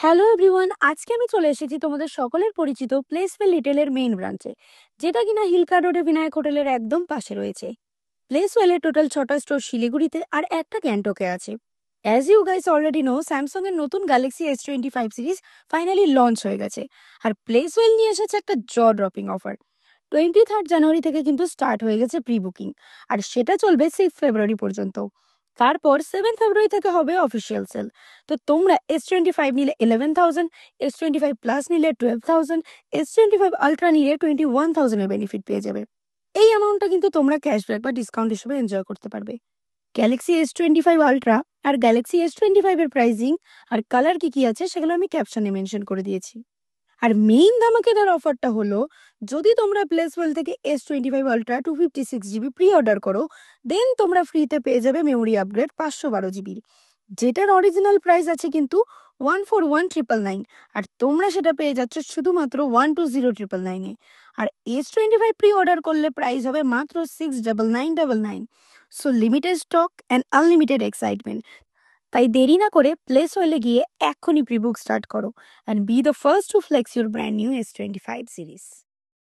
Hello everyone, আজকে আমি চলে এসেছি তোমাদের সকলের পরিচিত প্লেসওয়েল লিটেলের মেইন ব্রাঞ্চে, যেটা কিনা হিলকা রোডে বিনায়ক হোটেলের একদম পাশে রয়েছে। প্লেসওয়েলের টোটাল 6টা স্টোর শিলিগুড়িতে আর একটা গ্যাংটকে আছে। As you guys already know, Samsung এর নতুন Galaxy S25 series finally launch হয়ে গেছে। আর প্লেসওয়েল নিয়ে এসেছে একটা জ ড্রপিং অফার। 23 জানুয়ারি থেকে কিন্তু স্টার্ট হয়ে গেছে প্রি বুকিং, আর সেটা চলবে 6 ফেব্রুয়ারি পর্যন্ত। তারপর 7 ফেব্রুয়ারি থেকে হবে অফিসিয়াল সেল। তো তোমরা S25 নিলে 11,000, S25 প্লাস নিলে 12,000, S25 আলট্রা নিলে 21,000 এর বেনিফিট পেয়ে যাবে। এই অ্যামাউন্টটা কিন্তু তোমরা ক্যাশব্যাক বা ডিসকাউন্ট হিসেবে এনজয় করতে পারবে। গ্যালাক্সি S25 আলট্রা আর গ্যালাক্সি S25 এর প্রাইসিং আর কালার কি কি আছে সেগুলো আমি ক্যাপশনে মেনশন করে দিয়েছি। আর মেইন ধামাকেদার অফারটা হলো, যদি তোমরা প্লেসওয়েল থেকে S25 ultra 256 GB pre order করো, দেন তোমরা ফ্রিতে পেয়ে যাবে মেমোরি আপগ্রেড 512 GB, যেটার অরিজিনাল প্রাইস আছে কিন্তু 141,999, আর তোমরা সেটা পেয়ে যাচ্ছ শুধুমাত্র 120,999 এ। আর S25 প্রি অর্ডার করলে প্রাইস হবে মাত্র 69999। So limited stock and unlimited excitement. তাই দেরি না করে প্লেস ওয়েলে গিয়ে এক্ষুনি প্রিবুক স্টার্ট করো and be the first to flex your brand new S25 series.